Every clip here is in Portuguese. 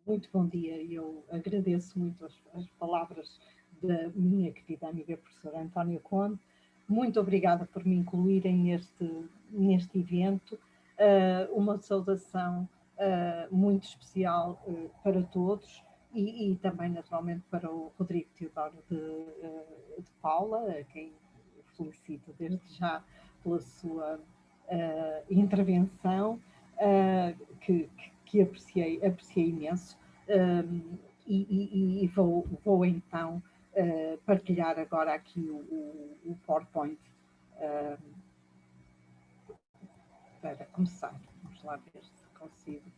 Muito bom dia. Eu agradeço muito as palavras da minha querida amiga professora Antónia Conde. Muito obrigada por me incluírem neste evento. Uma saudação muito especial para todos e também, naturalmente, para o Rodrigo Teodoro de Paula, a quem felicito desde já pela sua intervenção, que apreciei imenso. E vou então partilhar agora aqui o PowerPoint para começar. Vamos lá ver se consigo.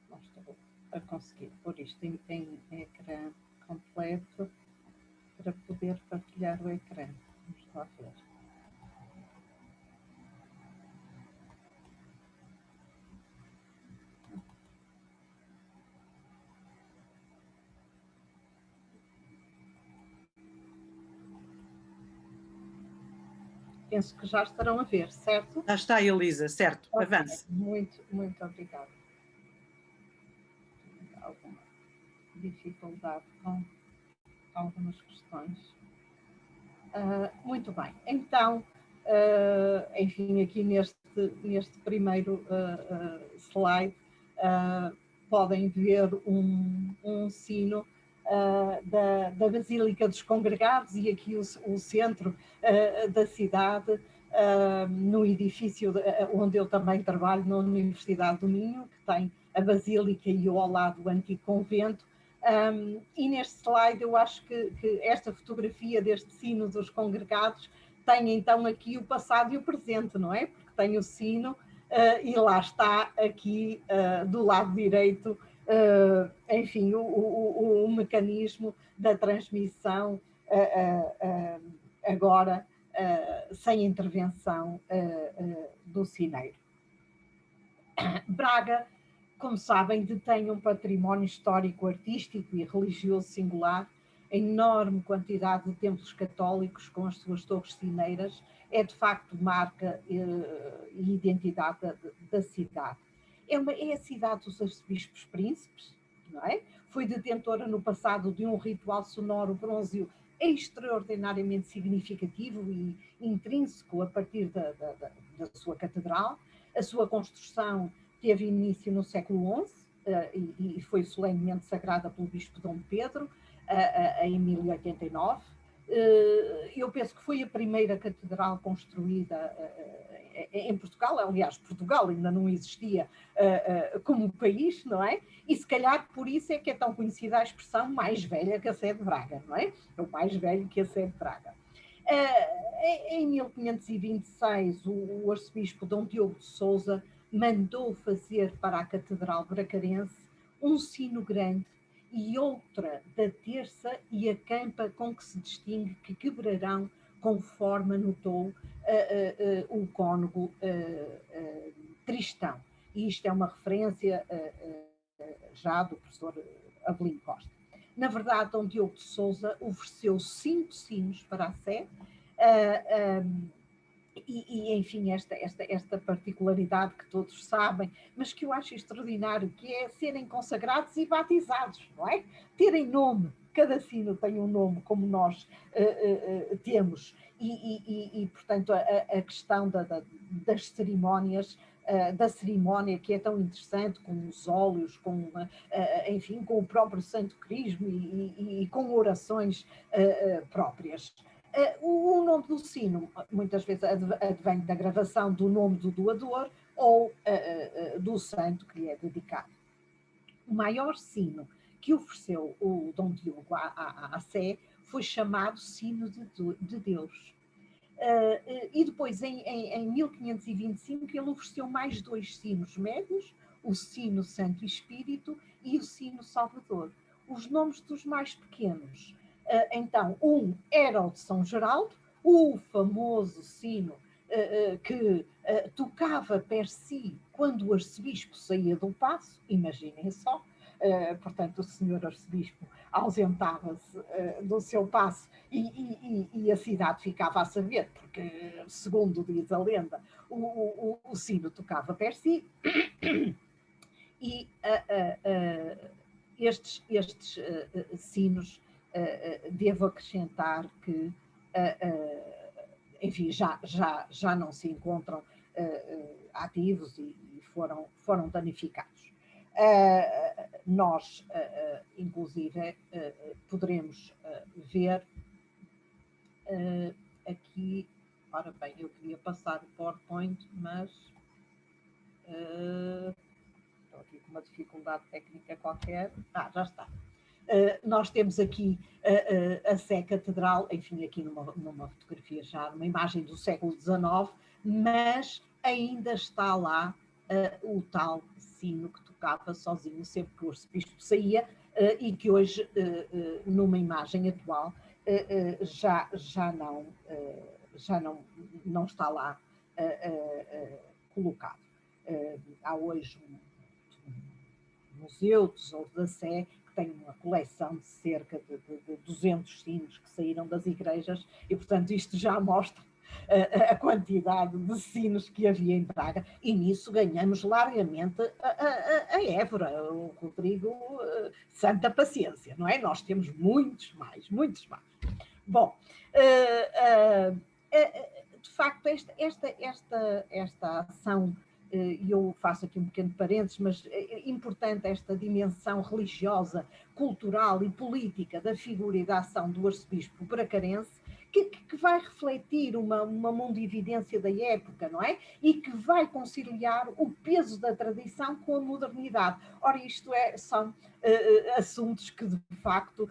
Não estou a conseguir pôr isto em ecrã completo para poder partilhar o ecrã. Vamos lá ver. Penso que já estarão a ver, certo? Já está, Elisa, certo. Okay. Avance. Muito obrigada. Alguma dificuldade com algumas questões. Muito bem. Então, enfim, aqui neste primeiro slide, podem ver um sino da Basílica dos Congregados e aqui o centro da cidade, no edifício onde eu também trabalho, na Universidade do Minho, que tem a Basílica e ao lado o antigo convento. E neste slide eu acho que esta fotografia deste sino dos congregados tem então aqui o passado e o presente, não é? Porque tem o sino e lá está aqui do lado direito, enfim, o mecanismo da transmissão agora sem intervenção do sineiro. Braga, como sabem, detém um património histórico, artístico e religioso singular, a enorme quantidade de templos católicos com as suas torres sineiras é de facto marca e identidade da cidade. É a cidade dos arcebispos príncipes, não é? Foi detentora no passado de um ritual sonoro bronzeo extraordinariamente significativo e intrínseco a partir da sua catedral. A sua construção teve início no século XI e foi solenemente sagrada pelo bispo Dom Pedro em 1089. Eu penso que foi a primeira catedral construída em Portugal. Aliás, Portugal ainda não existia como país, não é? E se calhar por isso é que é tão conhecida a expressão mais velha que a Sé de Braga, não é? O mais velho que a Sé de Braga. Em 1526, o arcebispo Dom Diogo de Sousa mandou fazer para a Catedral Bracarense um sino grande e outra da terça e a campa com que se distingue que quebrarão conforme anotou o cônego Tristão. E isto é uma referência já do professor Avelino Costa. Na verdade, Dom Diogo de Sousa ofereceu 5 sinos para a Sé, e enfim, esta particularidade que todos sabem, mas que eu acho extraordinário, que é serem consagrados e batizados, não é? Terem nome, cada sino tem um nome, como nós temos, portanto, a questão das cerimónias, da cerimónia que é tão interessante, com os óleos, enfim, com o próprio Santo Crisma e com orações próprias. O nome do sino muitas vezes advém da gravação do nome do doador ou do santo que lhe é dedicado. O maior sino que ofereceu o Dom Diogo à Sé foi chamado Sino de Deus. E depois, em 1525, ele ofereceu mais 2 sinos médios, o Sino Santo Espírito e o Sino Salvador. Os nomes dos mais pequenos, então, um era o de São Geraldo, o famoso sino que tocava per si quando o arcebispo saía do paço, imaginem só, portanto, o senhor arcebispo ausentava-se do seu paço e a cidade ficava a saber, porque, segundo diz a lenda, o sino tocava per si, e estes sinos, devo acrescentar que, enfim, já não se encontram ativos e foram danificados. Nós, inclusive, poderemos ver aqui, ora bem, eu queria passar o PowerPoint, mas estou aqui com uma dificuldade técnica qualquer. Já está. Nós temos aqui a Sé Catedral, enfim, aqui numa fotografia já, numa imagem do século XIX, mas ainda está lá o tal sino que tocava sozinho sempre que o arcebispo saía, e que hoje, numa imagem atual, já não está lá colocado. Há hoje um museu, Tesouro da Sé, que tem uma coleção de cerca de 200 sinos que saíram das igrejas, e, portanto, isto já mostra a quantidade de sinos que havia em Braga, e nisso ganhamos largamente a Évora, o Rodrigo, santa paciência, não é? Nós temos muitos mais. Bom, de facto, esta ação, e eu faço aqui um pequeno parênteses, mas é importante esta dimensão religiosa, cultural e política da figura e da ação do arcebispo bracarense, que vai refletir uma mundividência da época, não é? E que vai conciliar o peso da tradição com a modernidade. Ora, isto são assuntos que, de facto,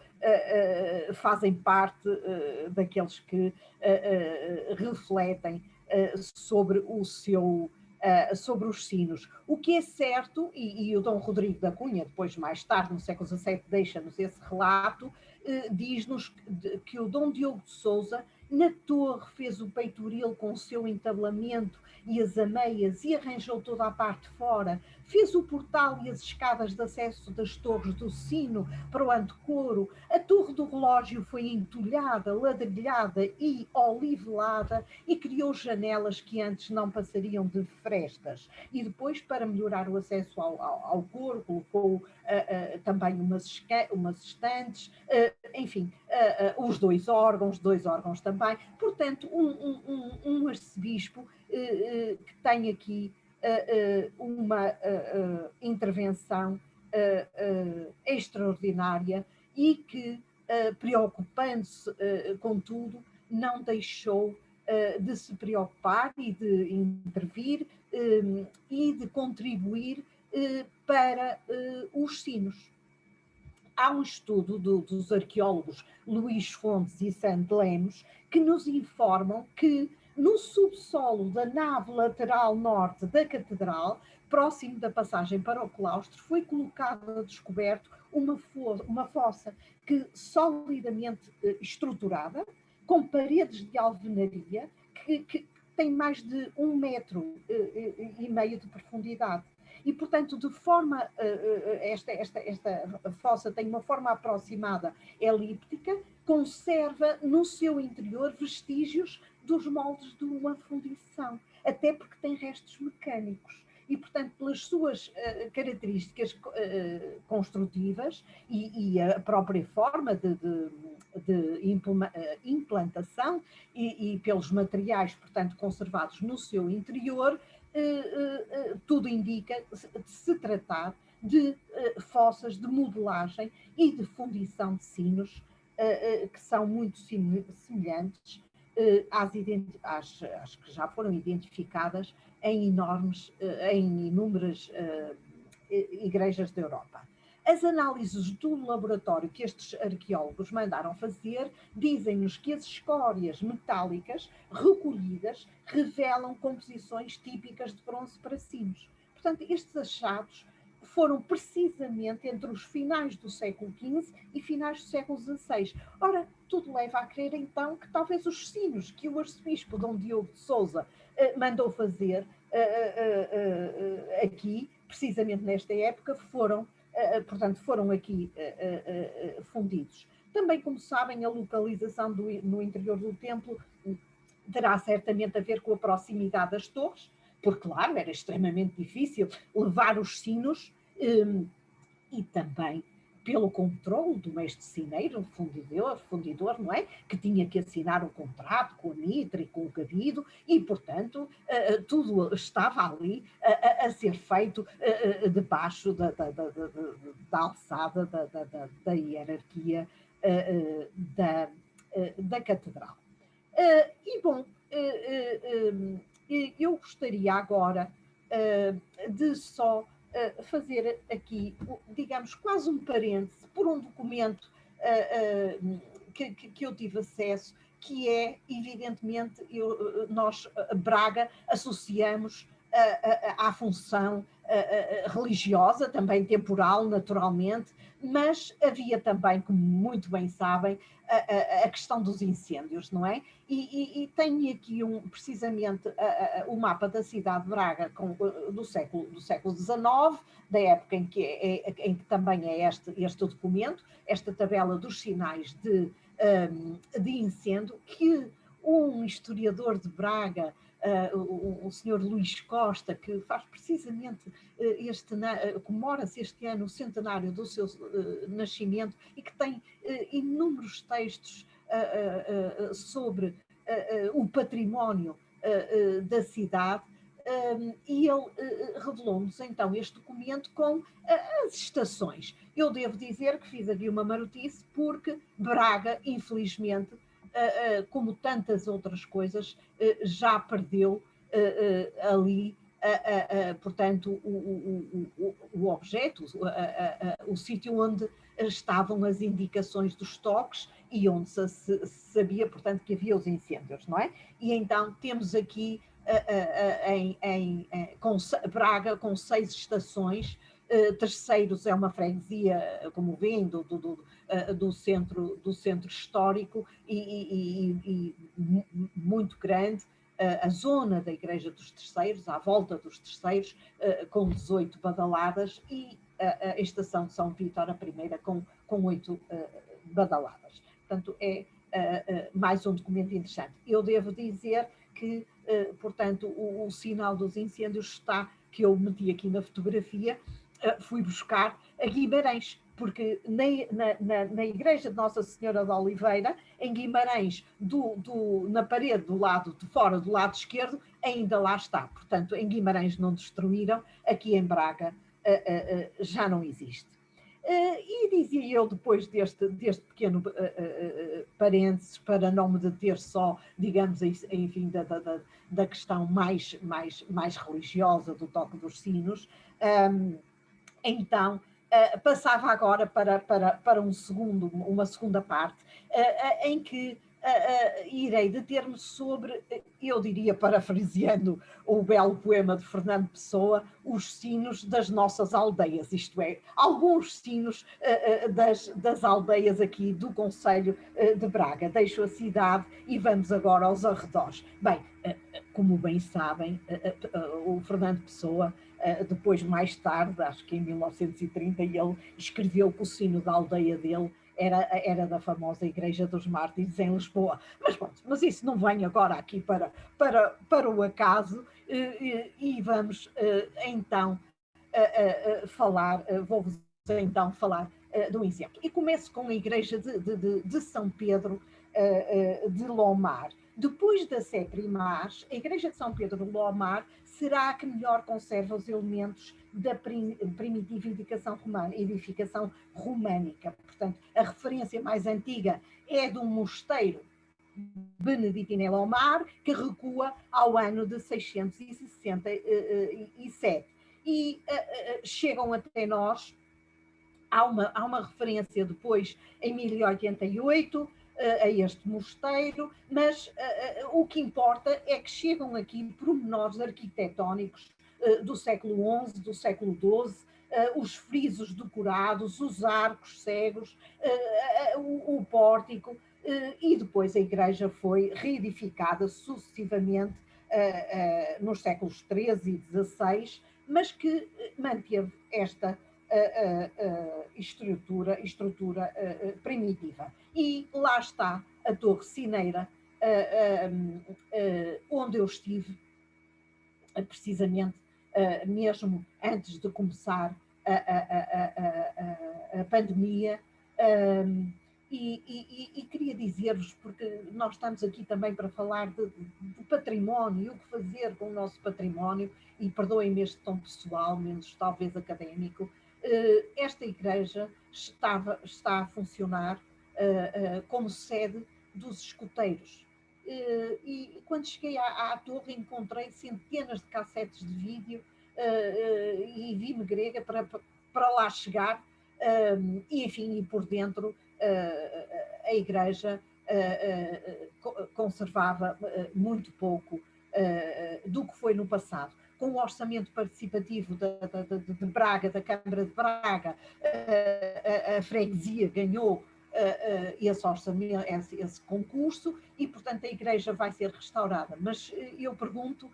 fazem parte daqueles que refletem sobre sobre os sinos. O que é certo, e o Dom Rodrigo da Cunha, depois, mais tarde, no século XVII, deixa-nos esse relato, diz-nos que o Dom Diogo de Sousa, na torre, fez o peitoril com o seu entabelamento e as ameias e arranjou toda a parte fora, fez o portal e as escadas de acesso das torres do sino para o antecoro, a torre do relógio foi entulhada, ladrilhada e olivelada e criou janelas que antes não passariam de frestas. E depois, para melhorar o acesso ao coro, colocou também umas estantes, enfim, os dois órgãos também. Portanto, um arcebispo que tem aqui uma intervenção extraordinária e que, preocupando-se com tudo, não deixou de se preocupar e de intervir e de contribuir para os sinos. Há um estudo dos arqueólogos Luís Fontes e Santo Lemos que nos informam que no subsolo da nave lateral norte da catedral, próximo da passagem para o claustro, foi colocada a descoberto uma fossa que solidamente estruturada, com paredes de alvenaria, que tem mais de 1,5 metro de profundidade. E, portanto, de forma, esta fossa tem uma forma aproximada elíptica, conserva no seu interior vestígios dos moldes de uma fundição, até porque tem restos mecânicos. E, portanto, pelas suas características construtivas e a própria forma de implantação e pelos materiais, portanto, conservados no seu interior, tudo indica se tratar de fossas de modelagem e de fundição de sinos que são muito semelhantes às que já foram identificadas em inúmeras igrejas da Europa. As análises do laboratório que estes arqueólogos mandaram fazer dizem-nos que as escórias metálicas recolhidas revelam composições típicas de bronze para sinos. Portanto, estes achados foram precisamente entre os finais do século XV e finais do século XVI. Ora, tudo leva a crer, então, que talvez os sinos que o arcebispo Dom Diogo de Sousa mandou fazer aqui, precisamente nesta época, foram portanto, foram aqui fundidos. Também, como sabem, a localização no interior do templo terá certamente a ver com a proximidade das torres, porque, claro, era extremamente difícil levar os sinos, e também pelo controle do mestre-sineiro, fundidor, não é? Que tinha que assinar um contrato com a mitra e com o cabido, e, portanto, tudo estava ali a ser feito debaixo da alçada da hierarquia da catedral. E, bom, eu gostaria agora de só fazer aqui, digamos, quase um parêntese por um documento que eu tive acesso, que é, evidentemente, nós, Braga, associamos à função religiosa, também temporal, naturalmente, mas havia também, como muito bem sabem, a questão dos incêndios, não é? E tenho aqui precisamente o mapa da cidade de Braga do século XIX, da época em que também é este documento, esta tabela dos sinais de incêndio, que um historiador de Braga, o senhor Luís Costa, que faz precisamente comemora-se este ano o centenário do seu nascimento, e que tem inúmeros textos sobre o património da cidade, e ele revelou-nos então este documento com as estações. Eu devo dizer que fiz aqui uma marotice, porque Braga, infelizmente, como tantas outras coisas, já perdeu ali, portanto, o objeto, o sítio onde estavam as indicações dos toques e onde se sabia, portanto, que havia os incêndios, não é? E então temos aqui com Braga com 6 estações. Terceiros é uma freguesia, como vem, do centro histórico e muito grande. A zona da Igreja dos Terceiros, à volta dos Terceiros, com 18 badaladas, e a estação de São Vítor, a primeira, com 8 badaladas. Portanto, é mais um documento interessante. Eu devo dizer que, portanto, o sinal dos incêndios está, que eu meti aqui na fotografia, fui buscar a Guimarães, porque na igreja de Nossa Senhora de Oliveira, em Guimarães, na parede do lado de fora, do lado esquerdo, ainda lá está. Portanto, em Guimarães não destruíram, aqui em Braga já não existe. E dizia eu, depois deste pequeno parênteses, para não me deter só, digamos, enfim, da questão mais religiosa do toque dos sinos, então passava agora para uma segunda parte, em que irei deter-me sobre, eu diria, parafraseando o belo poema de Fernando Pessoa, os sinos das nossas aldeias, isto é, alguns sinos das aldeias aqui do concelho de Braga. Deixo a cidade e vamos agora aos arredores. Bem, como bem sabem, o Fernando Pessoa, depois, mais tarde, acho que em 1930, ele escreveu que o sino da aldeia dele era da famosa Igreja dos Mártires em Lisboa. Mas isso não vem agora aqui para o acaso, e vamos então falar, vou-vos então falar do exemplo. E começo com a Igreja de São Pedro de Lomar. Depois da Sé Primaz, a Igreja de São Pedro de Lomar será a que melhor conserva os elementos da primitiva edificação românica. Portanto, a referência mais antiga é de um mosteiro beneditino em Lomar, que recua ao ano de 667. E chegam até nós, há uma referência depois, em 1088, a este mosteiro, mas o que importa é que chegam aqui pormenores arquitetónicos do século XI, do século XII, os frisos decorados, os arcos cegos, o pórtico, e depois a igreja foi reedificada sucessivamente nos séculos XIII e XVI, mas que manteve esta estrutura primitiva. E lá está a Torre Cineira, onde eu estive, precisamente mesmo antes de começar a pandemia. E queria dizer-vos, porque nós estamos aqui também para falar de património e o que fazer com o nosso património, e perdoem-me este tom pessoal, menos talvez académico, esta igreja está a funcionar como sede dos escuteiros. E quando cheguei à torre encontrei centenas de cassetes de vídeo e vi-me grega para lá chegar, e enfim, e por dentro a igreja conservava muito pouco do que foi no passado. Com o orçamento participativo de Braga, da Câmara de Braga, a freguesia ganhou esse orçamento, esse concurso, e portanto a igreja vai ser restaurada. Mas eu pergunto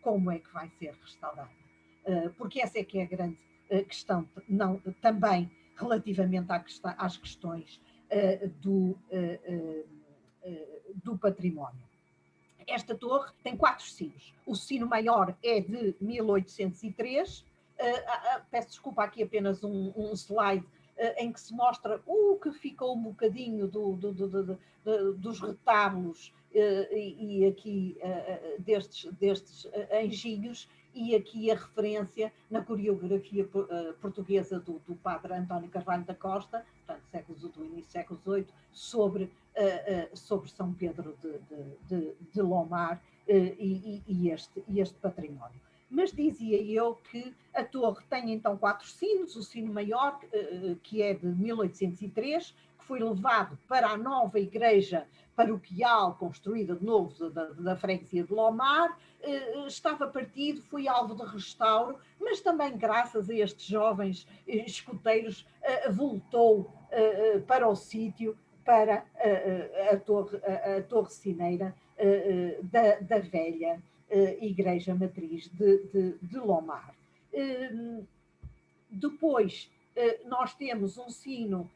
como é que vai ser restaurada? Porque essa é que é a grande questão, não, também relativamente às questões do património. Esta torre tem 4 sinos. O sino maior é de 1803. Peço desculpa, aqui apenas um slide em que se mostra o que ficou um bocadinho dos retábulos e aqui destes anjinhos, e aqui a referência na coreografia portuguesa do padre António Carvalho da Costa, portanto, do início do século XVIII, sobre São Pedro de Lomar e este património. Mas dizia eu que a torre tem então 4 sinos, o sino maior, que é de 1803, que foi levado para a nova igreja paroquial construída de novo da freguesia de Lomar, estava partido, foi alvo de restauro, mas também graças a estes jovens escuteiros voltou para o sítio, para a torre cineira da velha Igreja Matriz de Lomar. Depois nós temos um sino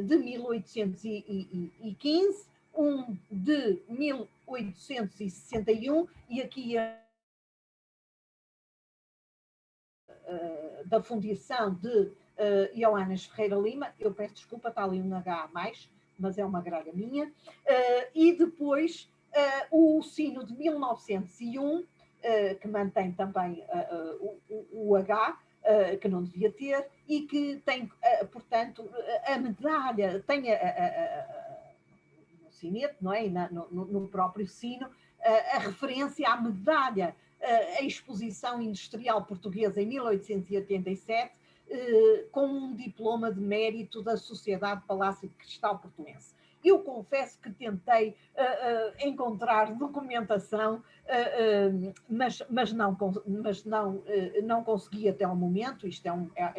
de 1815, um de 1861, e aqui da fundição de Ioannes Ferreira Lima. Eu peço desculpa, está ali um H a mais, mas é uma gralha minha. E depois o sino de 1901, que mantém também o H, que não devia ter, e que tem, portanto, a medalha, tem no sinete, não é? No próprio sino, a referência à medalha, a Exposição Industrial Portuguesa em 1887, com um diploma de mérito da Sociedade Palácio de Cristal Portuense. Eu confesso que tentei encontrar documentação, mas não consegui até ao momento. Isto é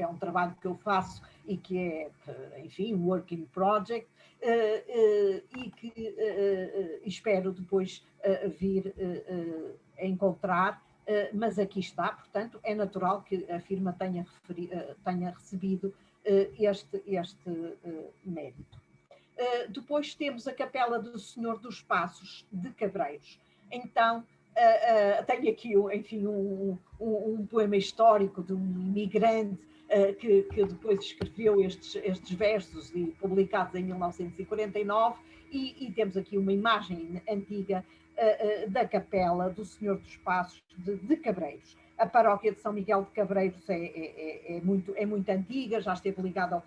um trabalho que eu faço e que é, enfim, um work in project, e que espero depois vir a encontrar, mas aqui está. Portanto, é natural que a firma tenha recebido este mérito. Depois temos a Capela do Senhor dos Passos de Cabreiros. Então, tenho aqui, enfim, um poema histórico de um imigrante que depois escreveu estes versos, e publicados em 1949, e temos aqui uma imagem antiga da Capela do Senhor dos Passos de Cabreiros. A paróquia de São Miguel de Cabreiros é muito antiga, já esteve ligada a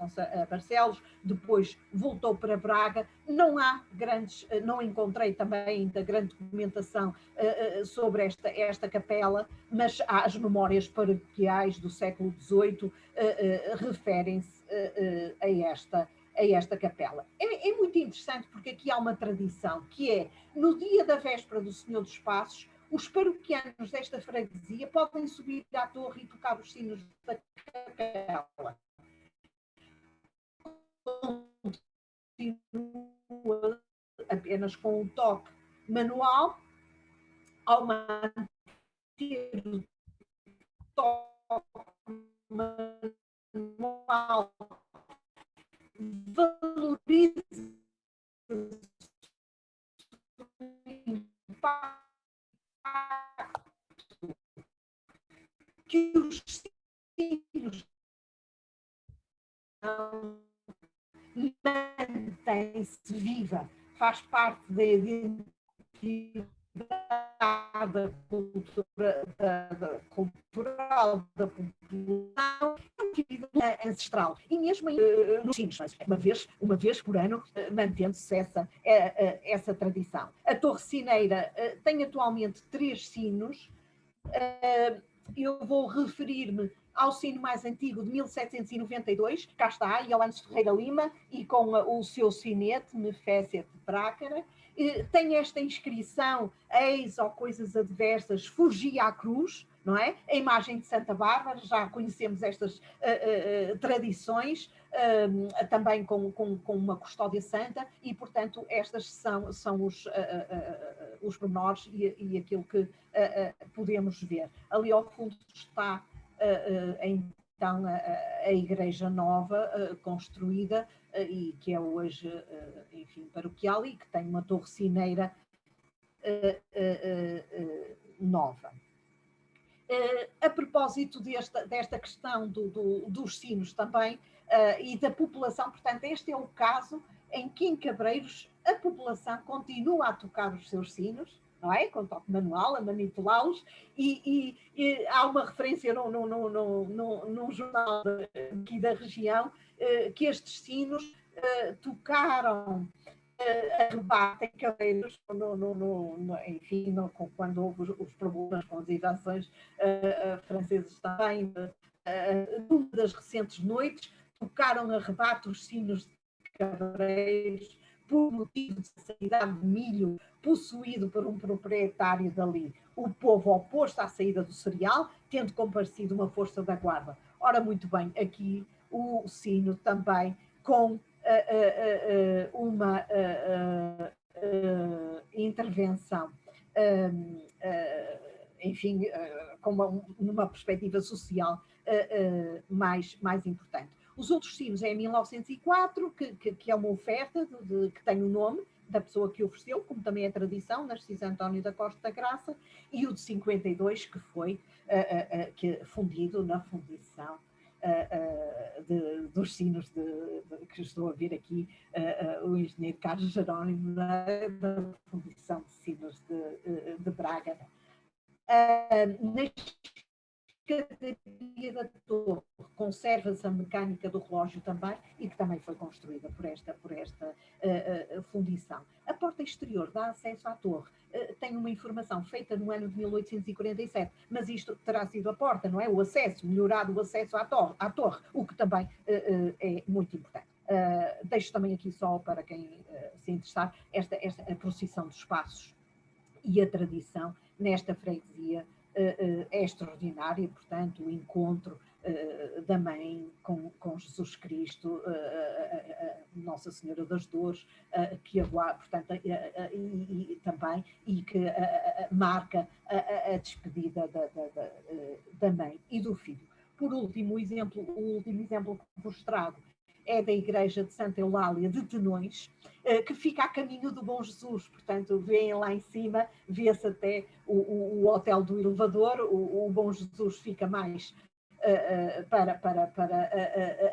Barcelos, depois voltou para Braga. Não encontrei também ainda grande documentação sobre esta capela, mas as memórias paroquiais do século XVIII referem-se a esta capela. É muito interessante, porque aqui há uma tradição, que é, no dia da véspera do Senhor dos Passos, os paroquianos desta freguesia podem subir à torre e tocar os sinos da capela. Continua apenas com o toque manual, ao manter o toque manual, facto que os sinos mantém-se viva, faz parte da identidade cultural da população, ancestral. E mesmo nos sinos, uma vez por ano, mantendo-se essa tradição. A Torre Sineira tem atualmente 3 sinos. Eu vou referir-me ao sino mais antigo de 1792, cá está, Ioannes Ferreira Lima, e com o seu sinete, Mefésia de Prácara. Tem esta inscrição, eis ou coisas adversas, fugia à cruz, não é? A imagem de Santa Bárbara, já conhecemos estas tradições, também com uma custódia santa, e, portanto, estas são os pormenores e aquilo que podemos ver. Ali ao fundo está então a Igreja Nova construída e que é hoje, enfim, paroquial e que tem uma torre sineira nova. A propósito desta questão dos sinos também e da população, portanto, este é o caso em que em Cabreiros a população continua a tocar os seus sinos, não é? Com toque manual, a manipulá-los, e há uma referência num jornal aqui da região que estes sinos tocaram rebate em Cabreiros, enfim, quando houve os problemas com as invasões francesas também, numa das recentes noites, tocaram a rebate os sinos de Cabreiros por motivo de saída de milho possuído por um proprietário dali. O povo oposto à saída do cereal, tendo comparecido uma força da guarda. Ora, muito bem, aqui o sino também com uma intervenção, enfim, com uma perspectiva social mais importante. Os outros sinos é em 1904, que é uma oferta que tem o nome da pessoa que ofereceu, como também é tradição, Narciso António da Costa da Graça, e o de 52, que foi fundido na fundição dos sinos que estou a ver aqui, o engenheiro Carlos Jerónimo, da fundição de sinos de Braga. Na escadaria da torre conserva-se a mecânica do relógio também, e que também foi construída por esta fundição. A porta exterior dá acesso à torre. Tem uma informação feita no ano de 1847, mas isto terá sido a porta, não é? O acesso, melhorado o acesso à torre, o que também é muito importante. Deixo também aqui só para quem se interessar, a procissão dos passos e a tradição nesta freguesia é extraordinária, portanto, o encontro da mãe com Jesus Cristo, Nossa Senhora das Dores, que aguarda, portanto, e também, e que marca a despedida da mãe e do filho. Por último, o último exemplo que vos trago é da Igreja de Santa Eulália de Tenões, que fica a caminho do Bom Jesus, portanto, veem lá em cima, vê-se até o hotel do elevador, o Bom Jesus fica mais para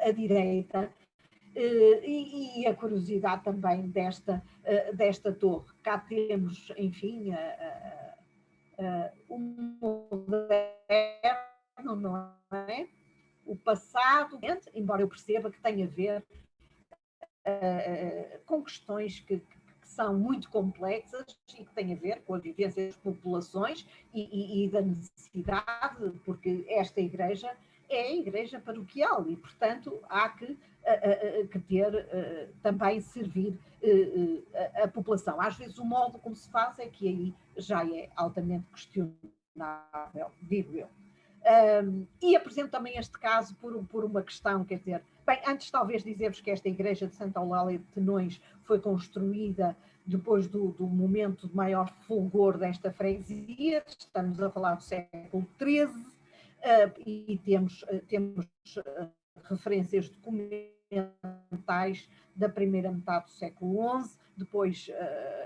a direita, e a curiosidade também desta torre. Cá temos, enfim, um moderno, não é? O passado, embora eu perceba que tem a ver com questões que são muito complexas e que têm a ver com a vivência das populações e da necessidade, porque esta igreja é a igreja paroquial e, portanto, há que ter também servir a população. Às vezes o modo como se faz é que aí já é altamente questionável, digo eu. E apresento também este caso por uma questão, quer dizer, bem, antes talvez dizer-vos que esta igreja de Santa Eulália de Tenões foi construída depois do momento de maior fulgor desta freguesia, estamos a falar do século XIII, e temos referências documentais da primeira metade do século XI, depois,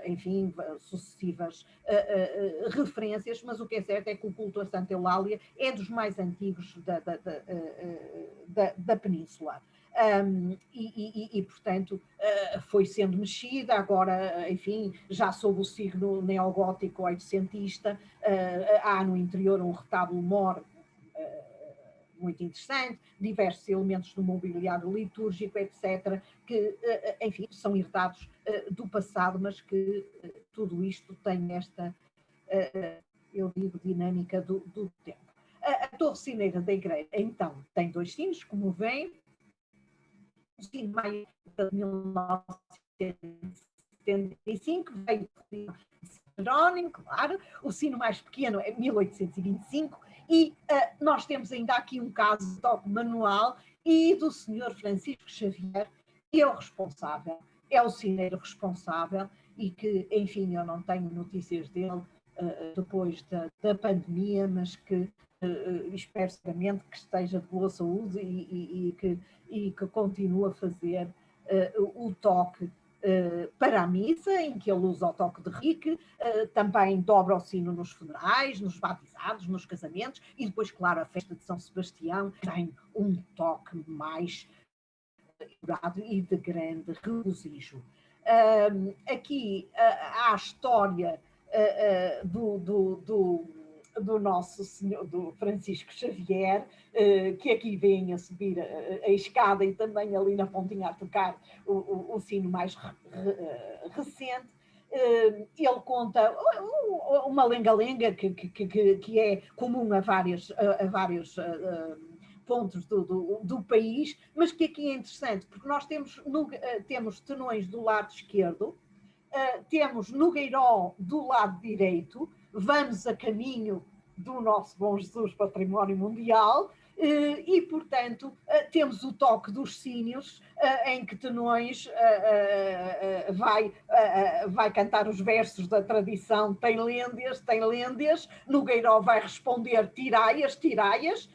enfim, sucessivas referências, mas o que é certo é que o culto a Santa Eulália é dos mais antigos da Península. Portanto, foi sendo mexida, agora, enfim, já sob o signo neogótico oitocentista, há no interior um retábulo mor muito interessante, diversos elementos do mobiliário litúrgico, etc., que, enfim, são herdados do passado, mas que tudo isto tem esta, eu digo, dinâmica do tempo. A torre sineira da igreja, então, tem 2 sinos, como veem, o sino mais de 1975, veio de Jerónimo, claro, o sino mais pequeno é 1825, e nós temos ainda aqui um caso de toque manual e do senhor Francisco Xavier, que é o responsável, é o sineiro responsável, e que, enfim, eu não tenho notícias dele depois da pandemia, mas que espero seriamente que esteja de boa saúde e que continue a fazer o toque para a missa, em que ele usa o toque de reque, também dobra o sino nos funerais, nos batizados, nos casamentos, e depois, claro, a festa de São Sebastião tem um toque mais curado e de grande regozijo. Aqui há a história do nosso senhor, do Francisco Xavier, que aqui vem a subir a escada e também ali na pontinha a tocar o sino mais recente. Ele conta uma lenga-lenga que é comum a vários pontos do país, mas que aqui é interessante, porque nós temos tenões do lado esquerdo, temos Nogueiró do lado direito, vamos a caminho do nosso Bom Jesus Património Mundial, e, portanto, temos o toque dos sínios, em que Tenões vai cantar os versos da tradição, tem lêndias, Nogueiró vai responder tiraias, tiraias,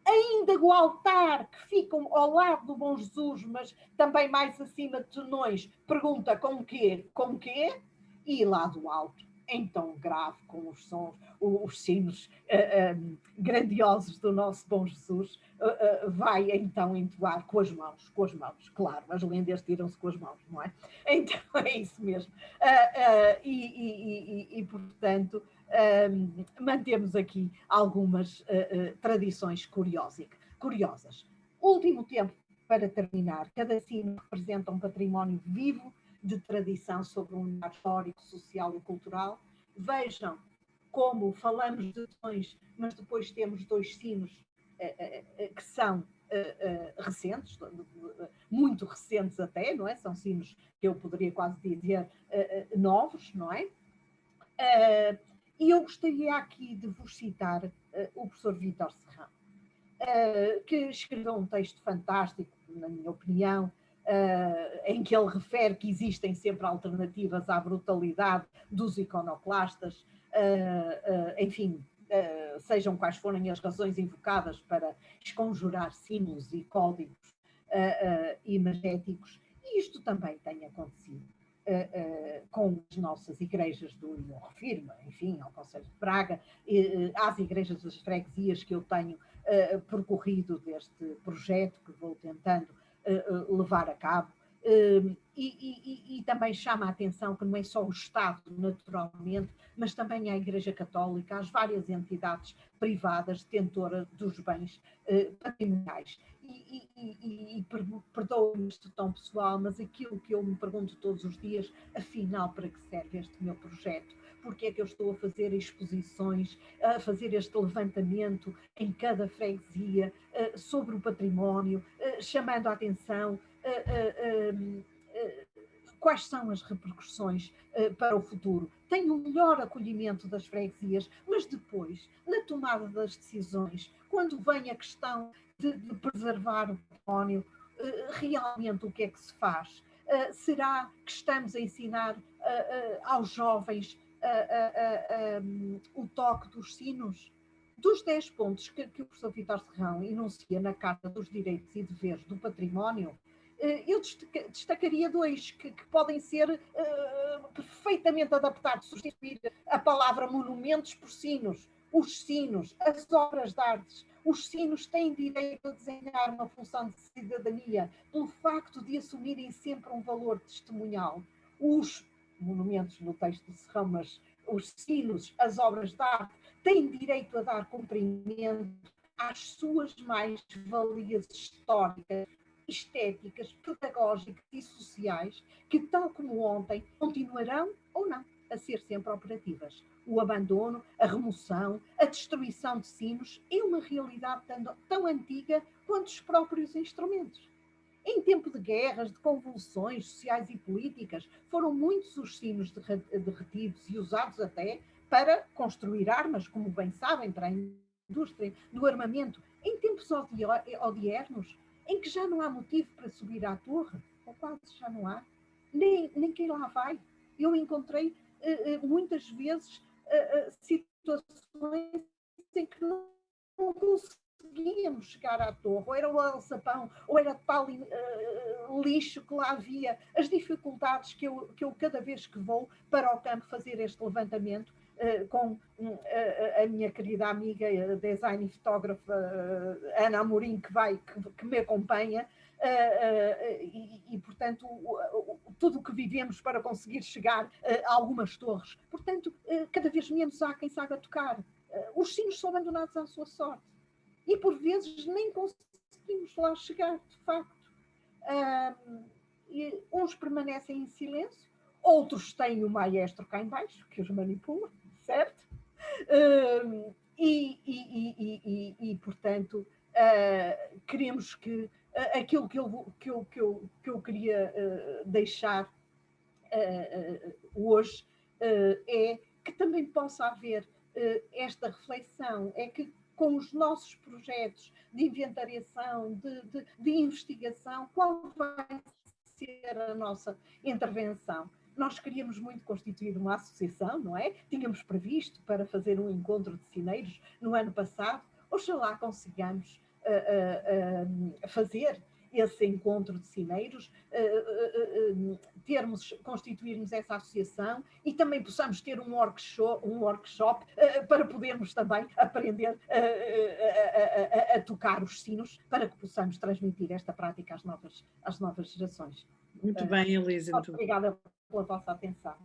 ainda o altar que fica ao lado do Bom Jesus, mas também mais acima de Tenões, pergunta com quê? Com quê? E lá do alto, em tom grave, com os sons, os sinos grandiosos do nosso Bom Jesus, vai então entoar com as mãos, claro, as lendas tiram-se com as mãos, não é? Então é isso mesmo. Portanto, mantemos aqui algumas tradições curiosas. Último tempo, para terminar, cada sino representa um património vivo de tradição sobre um lugar histórico, social e cultural. Vejam como falamos de tons, mas depois temos 2 sinos que são recentes, muito recentes até, não é? São sinos que eu poderia quase dizer novos, não é? E eu gostaria aqui de vos citar o professor Vítor Serrão, que escreveu um texto fantástico, na minha opinião, em que ele refere que existem sempre alternativas à brutalidade dos iconoclastas, enfim, sejam quais forem as razões invocadas para esconjurar símbolos e códigos imagéticos, e isto também tem acontecido com as nossas igrejas do eu refiro, enfim, ao Conselho de Braga, às igrejas das freguesias que eu tenho percorrido deste projeto que vou tentando levar a cabo. E também chama a atenção que não é só o Estado, naturalmente, mas também a Igreja Católica, as várias entidades privadas detentoras dos bens patrimoniais. Perdoe-me isto tão pessoal, mas aquilo que eu me pergunto todos os dias, afinal, para que serve este meu projeto? Porque é que eu estou a fazer exposições, a fazer este levantamento em cada freguesia sobre o património, chamando a atenção quais são as repercussões para o futuro. Tem um melhor acolhimento das freguesias, mas depois, na tomada das decisões, quando vem a questão de preservar o património, realmente o que é que se faz? Será que estamos a ensinar aos jovens o toque dos sinos? Dos 10 pontos que o professor Vítor Serrão enuncia na Carta dos Direitos e Deveres do Património, eu destacaria dois que podem ser perfeitamente adaptados, substituir a palavra monumentos por sinos. Os sinos, as obras de arte, os sinos têm direito a desenhar uma função de cidadania pelo facto de assumirem sempre um valor testemunhal. Os monumentos no texto de Serrão, mas os sinos, as obras de arte, têm direito a dar cumprimento às suas mais-valias históricas, estéticas, pedagógicas e sociais, que, tal como ontem, continuarão ou não a ser sempre operativas. O abandono, a remoção, a destruição de sinos é uma realidade tão antiga quanto os próprios instrumentos. Em tempo de guerras, de convulsões sociais e políticas, foram muitos os sinos derretidos e usados até para construir armas, como bem sabem, para a indústria do armamento. Em tempos odiernos, em que já não há motivo para subir à torre, ou quase já não há, nem quem lá vai. Eu encontrei muitas vezes situações em que não conseguíamos chegar à torre, ou era o alçapão, ou era tal lixo que lá havia, as dificuldades que eu cada vez que vou para o campo fazer este levantamento, com a minha querida amiga, design e fotógrafa Ana Amorim, que me acompanha, e portanto, tudo o que vivemos para conseguir chegar a algumas torres. Portanto, cada vez menos há quem saiba tocar. Os sinos são abandonados à sua sorte. E, por vezes, nem conseguimos lá chegar, de facto. Uns permanecem em silêncio, outros têm o maestro cá em baixo, que os manipula, certo? Portanto, queremos que aquilo que eu queria deixar hoje é que também possa haver esta reflexão, é que com os nossos projetos de inventariação, de investigação, qual vai ser a nossa intervenção? Nós queríamos muito constituir uma associação, não é? Tínhamos previsto para fazer um encontro de cineiros no ano passado. Oxalá consigamos fazer esse encontro de cineiros, constituirmos essa associação e também possamos ter um workshop para podermos também aprender a tocar os sinos, para que possamos transmitir esta prática às novas gerações. Muito bem, Elísia. Obrigada pela vossa atenção.